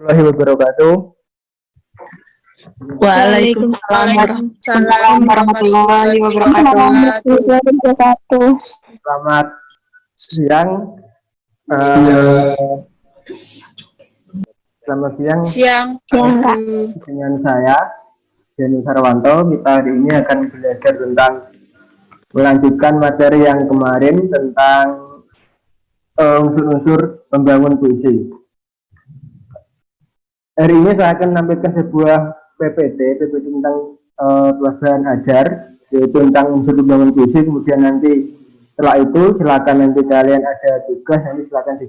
warahmatullahi wabarakatuh. Waalaikumsalam warahmatullahi wabarakatuh. Selamat siang. Selamat siang. Dengan saya Denny Sarwanto. Kita hari ini akan belajar tentang melanjutkan materi yang kemarin tentang unsur-unsur membangun puisi. Hari ini saya akan menampilkan sebuah PPT tentang pelajaran ajar, yaitu tentang unsur membangun puisi. Kemudian nanti setelah itu silakan nanti kalian ada tugas, nanti silakan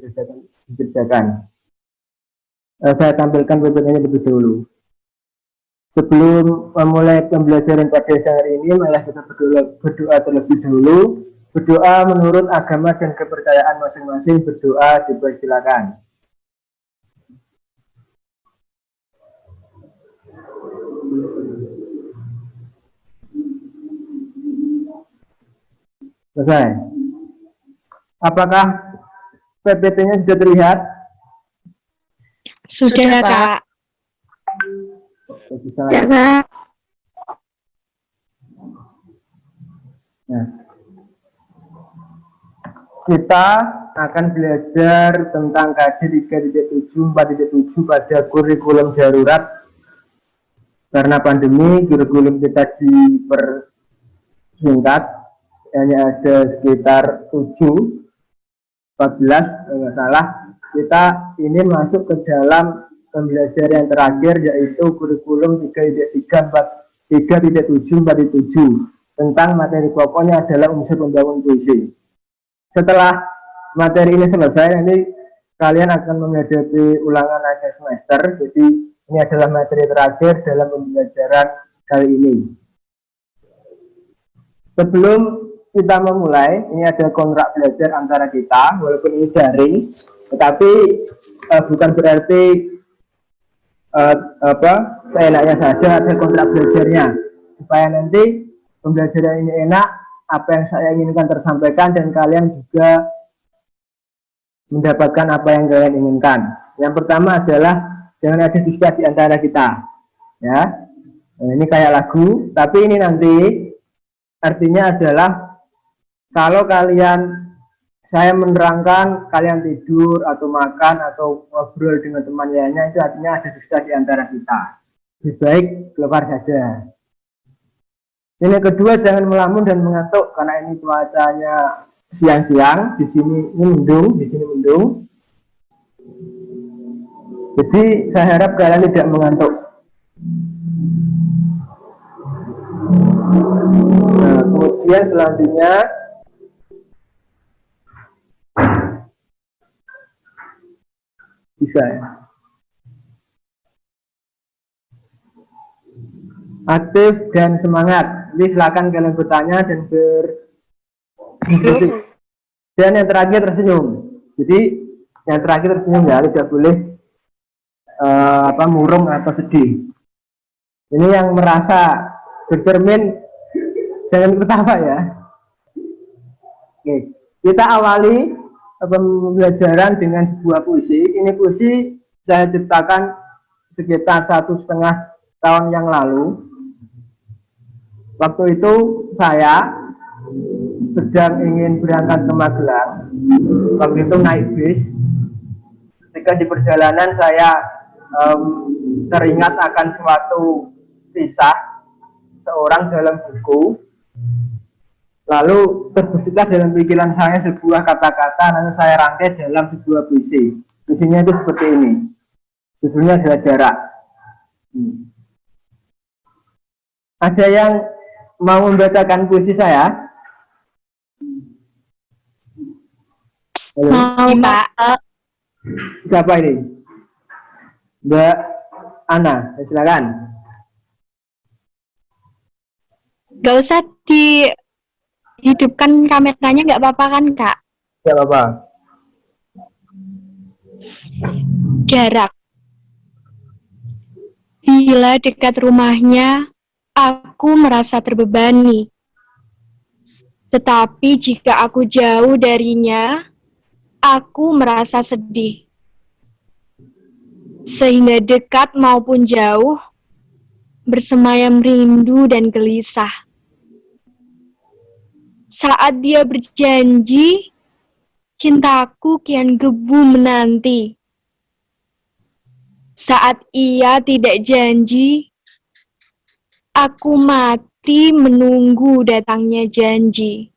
dikerjakan. Saya tampilkan PPT-nya lebih dulu. Sebelum memulai pembelajaran pada siang hari ini, malah kita berdoa terlebih dahulu. Berdoa menurut agama dan kepercayaan masing-masing. Berdoa dipersilakan. Selesai. Apakah PPT-nya sudah terlihat? Sudah, Kak. Nah, kita akan belajar tentang KD 3.7, 4.7 pada kurikulum darurat. Karena pandemi, kurikulum kita dipersingkat, hanya ada sekitar 7, 14, nggak salah. Kita ini masuk ke dalam pembelajaran yang terakhir, yaitu kurikulum 3.3, 3.7, 4.7 tentang materi pokoknya adalah unsur membangun puisi. Setelah materi ini selesai, nanti kalian akan menghadapi ulangan akhir semester. Jadi ini adalah materi terakhir dalam pembelajaran kali ini. Sebelum kita memulai, ini ada kontrak belajar antara kita, walaupun ini daring, tetapi bukan berarti seenaknya saja ada kontrak belajarnya, supaya nanti pembelajaran ini enak, apa yang saya inginkan tersampaikan dan kalian juga mendapatkan apa yang kalian inginkan. Yang pertama adalah jangan ada dusta di antara kita, ya. Nah, ini kayak lagu, tapi ini nanti artinya adalah kalau saya menerangkan kalian tidur atau makan atau ngobrol dengan teman lainnya, itu artinya ada dusta di antara kita. Lebih baik keluar saja. Ini kedua, jangan melamun dan mengantuk karena ini cuacanya siang-siang. Di sini mendung, di sini mendung. Jadi saya harap kalian tidak mengantuk. Nah, kemudian selanjutnya bisa ya. Aktif dan semangat. Jadi silakan kalian bertanya dan berdiskusi. Dan yang terakhir tersenyum. Jadi yang terakhir tersenyum ya, tidak boleh murung atau sedih. Ini yang merasa bercermin jangan ketawa ya. Oke, kita awali pembelajaran dengan sebuah puisi. Ini puisi saya ciptakan sekitar 1,5 tahun yang lalu. Waktu itu saya sedang ingin berangkat ke Magelang. Waktu itu naik bis. Ketika di perjalanan saya teringat akan suatu kisah seorang dalam buku. Lalu terbesiklah dalam pikiran saya sebuah kata-kata, lalu saya rangkai dalam sebuah puisi. Puisinya itu seperti ini. Judulnya adalah Jarak. Ada yang mau membacakan puisi saya? Mau, Pak. Siapa ini? Mbak Ana, silakan. Gak usah dihidupkan kameranya, nggak apa-apa kan, Kak? Gak apa-apa. Jarak. Bila dekat rumahnya, aku merasa terbebani. Tetapi jika aku jauh darinya, aku merasa sedih. sehingga dekat maupun jauh, bersemayam rindu dan gelisah. Saat dia berjanji, cintaku kian gebu menanti. Saat ia tidak janji, aku mati menunggu datangnya janji.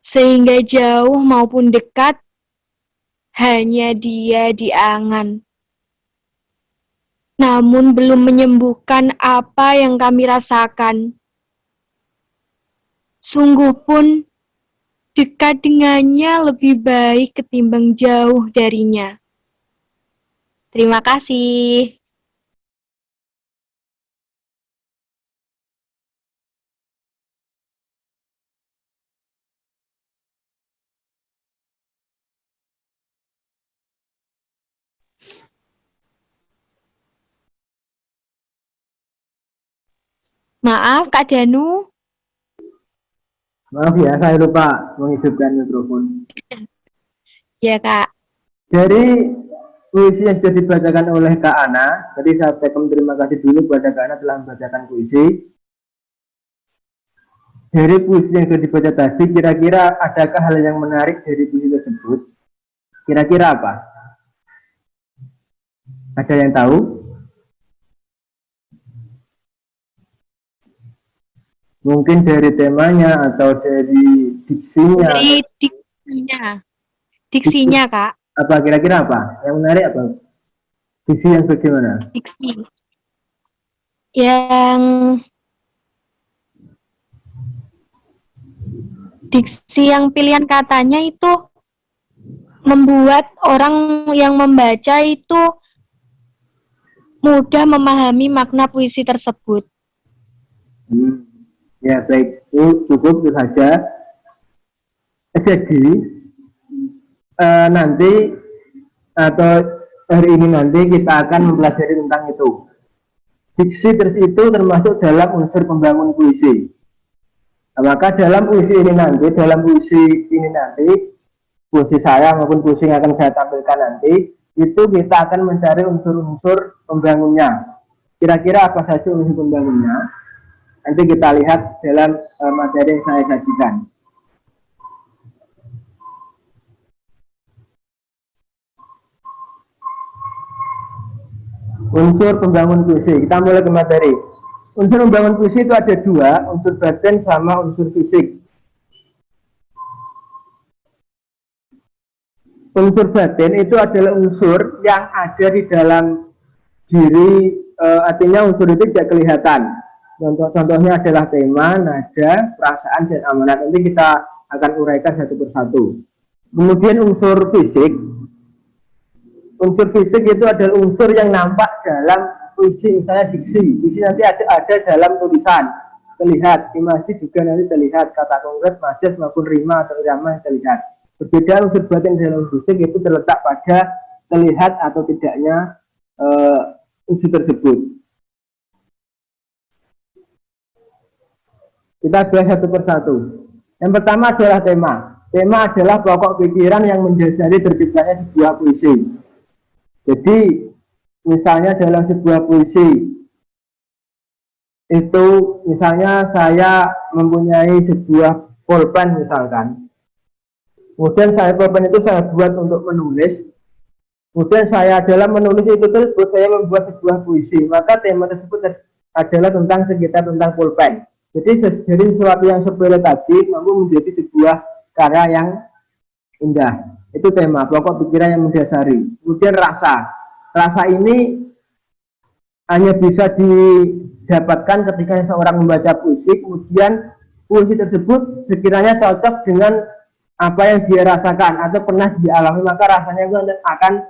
Sehingga jauh maupun dekat, hanya dia di angan. Namun belum menyembuhkan apa yang kami rasakan. Sungguh pun, dekat dengannya lebih baik ketimbang jauh darinya. Terima kasih. Maaf, Kak Danu. Maaf ya, saya lupa menghidupkan mikrofon. Ya, Kak. Dari puisi yang sudah dibacakan oleh Kak Ana, tadi saya ucapkan terima kasih dulu kepada Kak Ana telah membacakan puisi. Dari puisi yang sudah dibaca tadi, kira-kira adakah hal yang menarik dari puisi tersebut? Kira-kira apa? Ada yang tahu? Mungkin dari temanya atau dari diksinya. Dari diksinya. Diksinya, Kak. Apa kira-kira apa? Yang menarik apa? Diksi yang bagaimana? Diksi. Diksi yang pilihan katanya itu membuat orang yang membaca itu mudah memahami makna puisi tersebut. Ya baik, itu cukup itu saja. Jadi nanti atau hari ini nanti kita akan mempelajari tentang itu. Diksi itu termasuk dalam unsur pembangun puisi. Maka dalam puisi ini nanti, puisi saya maupun puisi yang akan saya tampilkan nanti, itu kita akan mencari unsur-unsur pembangunnya. Kira-kira apa saja unsur pembangunnya? Nanti kita lihat dalam materi yang saya sajikan. Unsur pembangun puisi. Kita mulai ke materi. Unsur pembangun puisi itu ada dua, unsur batin sama unsur fisik. Unsur batin itu adalah unsur yang ada di dalam diri, artinya unsur itu tidak kelihatan. Contohnya adalah tema, nada, perasaan, dan amanat. Nanti kita akan uraikan satu persatu. Kemudian unsur fisik. Unsur fisik itu adalah unsur yang nampak dalam puisi, misalnya diksi. Diksi nanti ada dalam tulisan, terlihat. Imasi juga nanti terlihat. Kata konkret, majas maupun rima atau irama yang terlihat. Berbeda unsur batin dalam fisik itu terletak pada terlihat atau tidaknya unsur tersebut. Kita bahas satu persatu. Yang pertama adalah tema. Tema adalah pokok pikiran yang mendasari terciptanya sebuah puisi. Jadi, misalnya dalam sebuah puisi, itu misalnya saya mempunyai sebuah pulpen misalkan. Kemudian pulpen itu saya buat untuk menulis. Kemudian saya dalam menulis itu tersebut, saya membuat sebuah puisi. Maka tema tersebut adalah sekitar tentang pulpen. Jadi dari sesuatu yang sepele tadi mampu menjadi sebuah karya yang indah. Itu tema, pokok pikiran yang mendasari. Kemudian rasa. Rasa ini hanya bisa didapatkan ketika seorang membaca puisi, kemudian puisi tersebut sekiranya cocok dengan apa yang dia rasakan atau pernah dialami, maka rasanya itu akan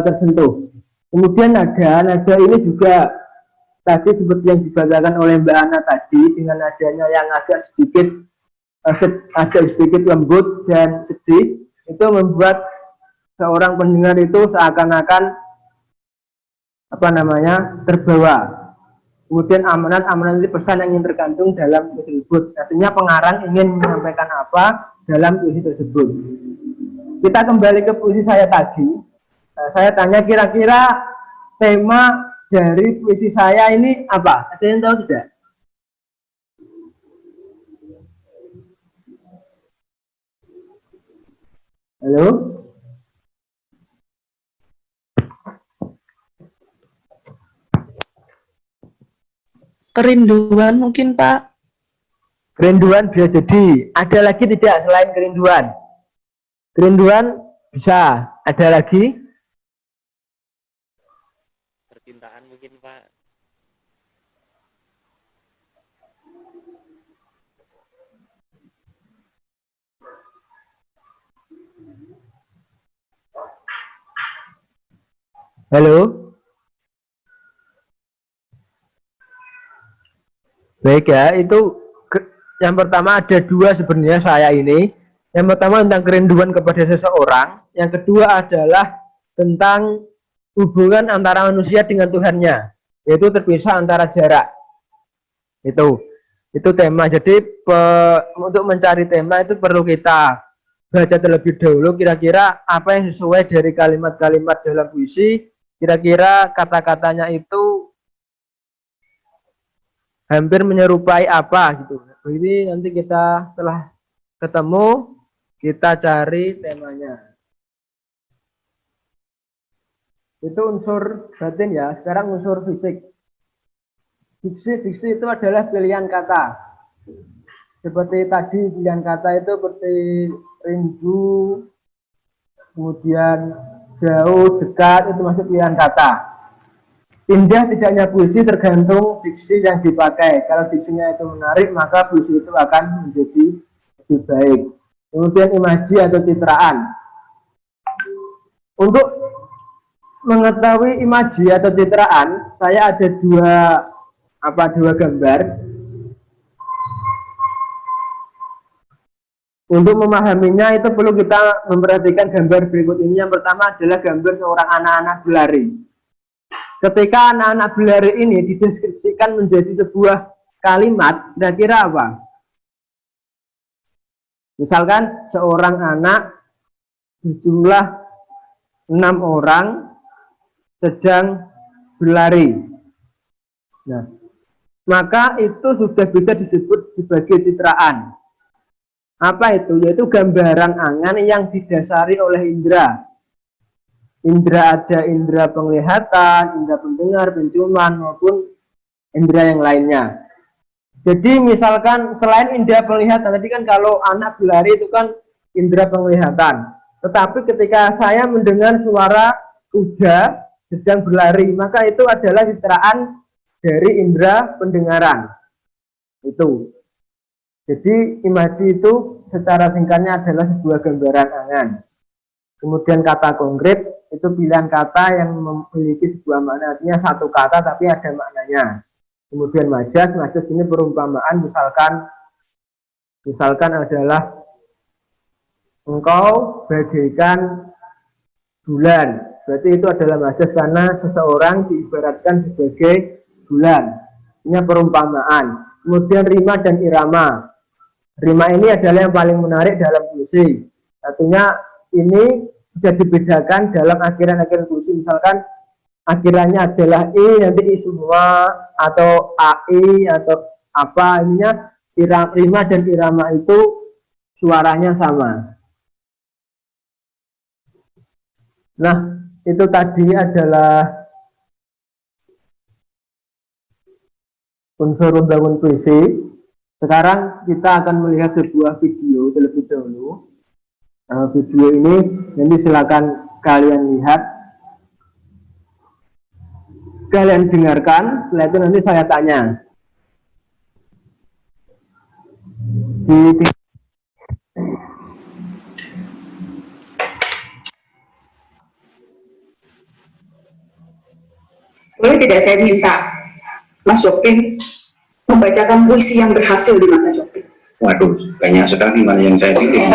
tersentuh. Kemudian nada ini juga tadi seperti yang dibacakan oleh Mbak Ana tadi, dengan nadanya yang agak sedikit lembut dan sedih, itu membuat seorang pendengar itu seakan-akan terbawa. Kemudian amanat itu pesan yang ingin terkandung dalam puisi tersebut. Artinya pengarang ingin menyampaikan apa dalam puisi tersebut. Kita kembali ke puisi saya tadi. Saya tanya kira-kira tema dari puisi saya ini apa? Ada yang tahu tidak? Halo? Kerinduan mungkin, Pak. Kerinduan bisa jadi. Ada lagi tidak selain kerinduan? Kerinduan bisa. Ada lagi? Percintaan mungkin, Pak. Halo? Baik ya, itu yang pertama ada dua sebenarnya saya ini. Yang pertama tentang kerinduan kepada seseorang. Yang kedua adalah tentang hubungan antara manusia dengan Tuhannya, yaitu terpisah antara jarak. Itu tema. Jadi untuk mencari tema itu perlu kita baca terlebih dahulu kira-kira apa yang sesuai dari kalimat-kalimat dalam puisi. Kira-kira kata-katanya itu hampir menyerupai apa gitu. Jadi nanti kita setelah ketemu kita cari temanya. Itu unsur batin ya. Sekarang unsur fisik. Diksi itu adalah pilihan kata. Seperti tadi pilihan kata itu seperti rindu, kemudian jauh, dekat, itu masuk pilihan kata. Indah tidaknya puisi tergantung diksi yang dipakai. Kalau diksinya itu menarik, maka puisi itu akan menjadi lebih baik. Kemudian imaji atau citraan. Untuk mengetahui imaji atau citraan, saya ada dua gambar. Untuk memahaminya itu perlu kita memperhatikan gambar berikut ini. Yang pertama adalah gambar seorang anak-anak berlari. Ketika anak-anak berlari ini dideskripsikan menjadi sebuah kalimat, kira-kira apa? Misalkan seorang anak berjumlah 6 orang sedang berlari. Nah, maka itu sudah bisa disebut sebagai citraan. Apa itu? Yaitu gambaran angan yang didasari oleh indera. Indera ada indera penglihatan, indera pendengar, penciuman, maupun indera yang lainnya. Jadi misalkan selain indera penglihatan, tadi kan kalau anak berlari itu kan indera penglihatan. Tetapi ketika saya mendengar suara kuda sedang berlari, maka itu adalah citraan dari indera pendengaran. Itu. Jadi imaji itu secara singkatnya adalah sebuah gambaran angan. Kemudian kata konkret itu pilihan kata yang memiliki sebuah makna, artinya satu kata tapi ada maknanya. Kemudian majas ini perumpamaan, misalkan adalah engkau bagaikan bulan. Berarti itu adalah majas karena seseorang diibaratkan sebagai bulan. Ini perumpamaan. Kemudian rima dan irama. Rima ini adalah yang paling menarik dalam puisi. Artinya ini bisa dibedakan dalam akhiran-akhiran puisi. Misalkan akhirannya adalah I, nanti I semua, atau AI, atau apa. Ininya rima dan irama itu suaranya sama. Nah, itu tadi adalah unsur membangun puisi. Sekarang kita akan melihat sebuah video terlebih dahulu. Video ini nanti silakan kalian lihat, kalian dengarkan. Setelah itu nanti saya tanya. Boleh tidak saya minta Mas Jopin membacakan puisi yang berhasil di mata Jopin? Waduh, banyak sekali mana yang saya titip.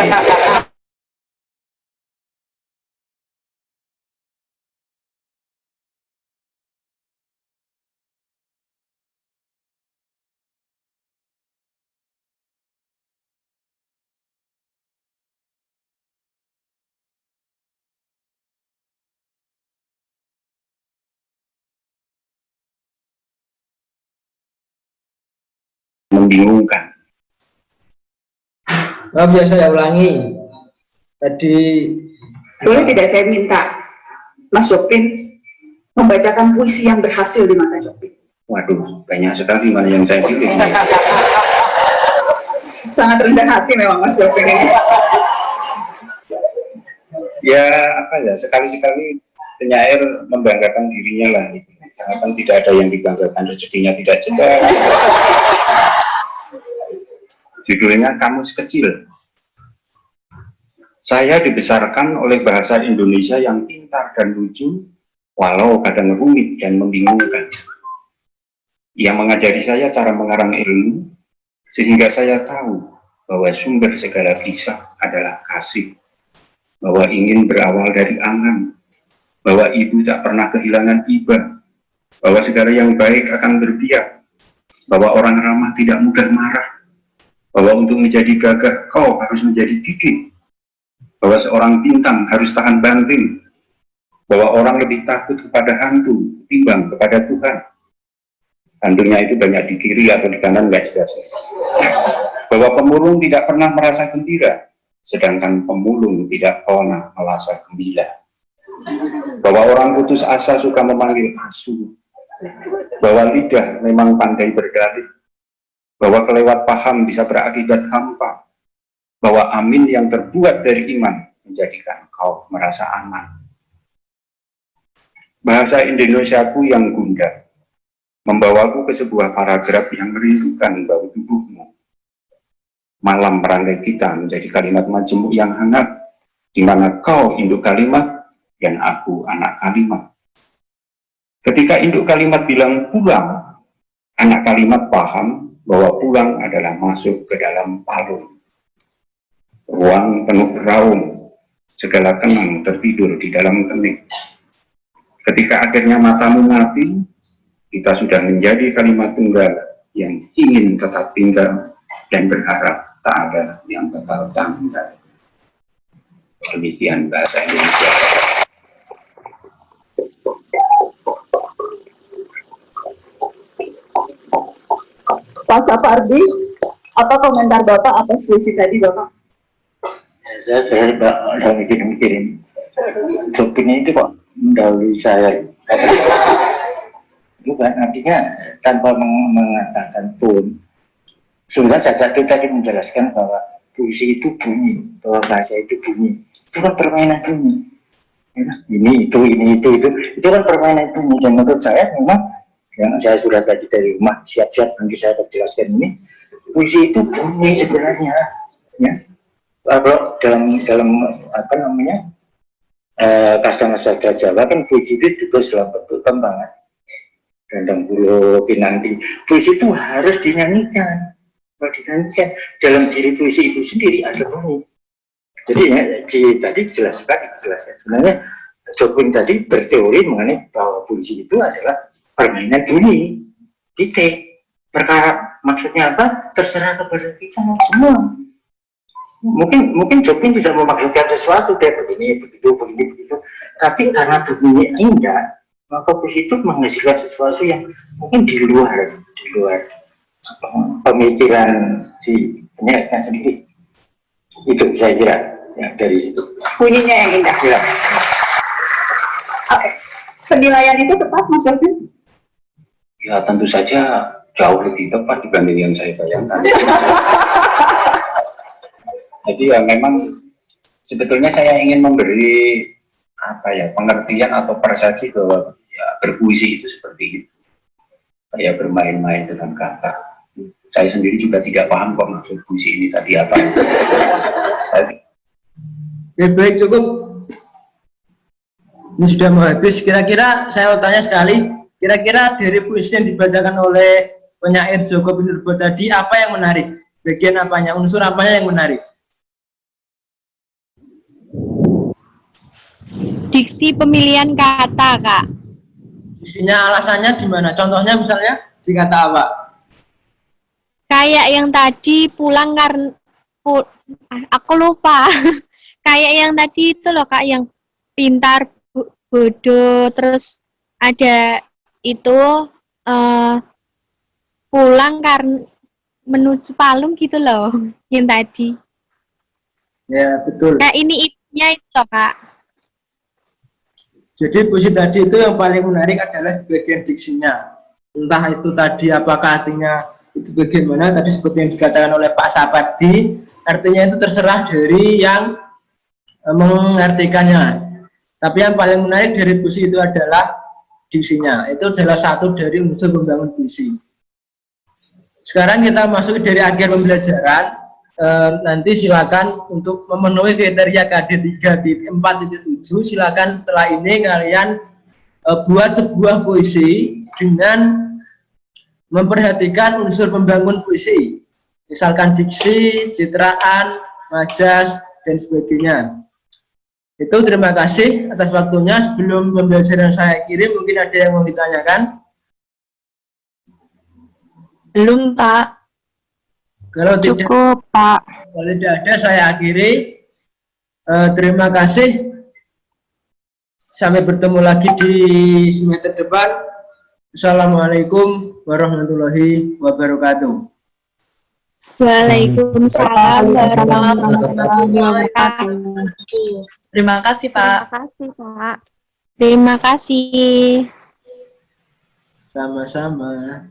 membingungkan. Oh, biasa saya ulangi. Tadi Boleh tidak saya minta Mas Jopin membacakan puisi yang berhasil di mata Jopin? Waduh, banyak sekali mana yang saya pilih. Sangat rendah hati memang Mas Jopin ini. Ya apa ya, sekali-sekali penyair membanggakan dirinya lah. Karena kan tidak ada yang dibanggakan, rezekinya tidak jelas. Judulnya Kamus Kecil. Saya dibesarkan oleh bahasa Indonesia yang pintar dan lucu, walau kadang rumit dan membingungkan. Ia mengajari saya cara mengarang ilmu, sehingga saya tahu bahwa sumber segala kisah adalah kasih, bahwa ingin berawal dari angan, bahwa ibu tak pernah kehilangan iba, bahwa segala yang baik akan berpihak, bahwa orang ramah tidak mudah marah, bahwa untuk menjadi gagah kau harus menjadi gigih, bahwa seorang bintang harus tahan banting, bahwa orang lebih takut kepada hantu ketimbang kepada Tuhan. Hantunya itu banyak di kiri atau di kanan, nggak jelas. Bahwa pemulung tidak pernah merasa gembira, sedangkan pemulung tidak pernah merasa gembira. Bahwa orang putus asa suka memanggil asu, bahwa lidah memang pandai berdalih, bahwa kelewat paham bisa berakibat hampa, bahwa amin yang terbuat dari iman menjadikan kau merasa aman. Bahasa Indonesiaku yang gundah membawaku ke sebuah paragraf yang merindukan bau tubuhmu. Malam merangkai kita menjadi kalimat majemuk yang hangat, di mana kau induk kalimat dan aku anak kalimat. Ketika induk kalimat bilang pulang, anak kalimat paham bahwa pulang adalah masuk ke dalam palung. Ruang penuh raung, segala kenang tertidur di dalam kening. Ketika akhirnya matamu mati, kita sudah menjadi kalimat tunggal yang ingin tetap tinggal dan berharap tak ada yang bakal tanggal. Demikian bahasa Indonesia. Pak Sapardi, apa komentar Bapak atas puisi tadi Bapak? Saya udah mikirin Jopin itu kok mendahului saya. Itu kan artinya tanpa mengatakan pun, sebenarnya saja kita tadi menjelaskan bahwa puisi itu bunyi, bahwa bahasa itu bunyi. Itu kan permainan bunyi. Ini itu kan permainan bunyi. Dan menurut saya memang yang saya sudah tadi dari rumah siap-siap nanti saya akan jelaskan ini, puisi itu bunyi sebenarnya, ya. Kalau dalam apa namanya kasta-kasta Jawa kan puisi itu juga dalam bentuk tembangan, dandang bulu, pinanti. Puisi itu harus dinyanyikan. Kalau dinyanyikan dalam diri puisi itu sendiri ada bunyi. Jadi ya, tadi jelaskan sebenarnya Jopin tadi berteori mengenai bahwa puisi itu adalah permainan bunyi. Titik. Perkara maksudnya apa? Terserah kepada kita semua. Mungkin Jopin tidak memaksudkan sesuatu kayak begini, begitu, tapi karena bunyinya indah, maka puisi itu menghasilkan sesuatu yang mungkin di luar pemikiran si penyairnya sendiri. Itu saya kira ya, dari situ. Bunyinya yang indah. Ya. Oke. Penilaian itu tepat Mas Jopin? Ya tentu saja jauh lebih tepat dibanding yang saya bayangkan. Jadi ya memang sebetulnya saya ingin memberi apa ya pengertian atau persepsi bahwa ya, berpuisi itu seperti itu, kayak bermain-main dengan kata. Saya sendiri juga tidak paham kok maksud puisi ini tadi apa. ya, baik, cukup. Ini sudah mau habis. Kira-kira saya mau tanya sekali, kira-kira dari puisi yang dibacakan oleh penyair Joko Pinurbo tadi apa yang menarik? Bagian apanya, unsur apanya yang menarik? Diksi pemilihan kata, Kak. Isinya alasannya gimana? Contohnya misalnya di kata apa? Kayak yang tadi pulang karena aku lupa. Kayak yang tadi itu loh, Kak, yang pintar, bodoh, terus ada itu pulang karena menuju Palung gitu loh, yang tadi. Ya, betul. Nah, ini itunya itu loh, Kak. Jadi puisi tadi itu yang paling menarik adalah bagian diksinya. Entah itu tadi apakah artinya itu bagaimana, tadi seperti yang dikatakan oleh Pak Sapardi, artinya itu terserah dari yang mengartikannya. Tapi yang paling menarik dari puisi itu adalah diksinya. Itu salah satu dari unsur membangun puisi. Sekarang kita masuk dari akhir pembelajaran. Nanti silakan untuk memenuhi kriteria KD 3.4.7, silakan setelah ini kalian buat sebuah puisi dengan memperhatikan unsur pembangun puisi, misalkan diksi, citraan, majas, dan sebagainya. Itu terima kasih atas waktunya. Sebelum pembelajaran saya kirim, mungkin ada yang mau ditanyakan? Belum, Pak. Kalau tidak, Cukup, Pak. kalau tidak ada, saya akhiri. Terima kasih. Sampai bertemu lagi di semester depan. Assalamualaikum warahmatullahi wabarakatuh. Waalaikumsalam warahmatullahi wabarakatuh. Terima kasih, Pak. Terima kasih, Pak. Terima kasih. Sama-sama.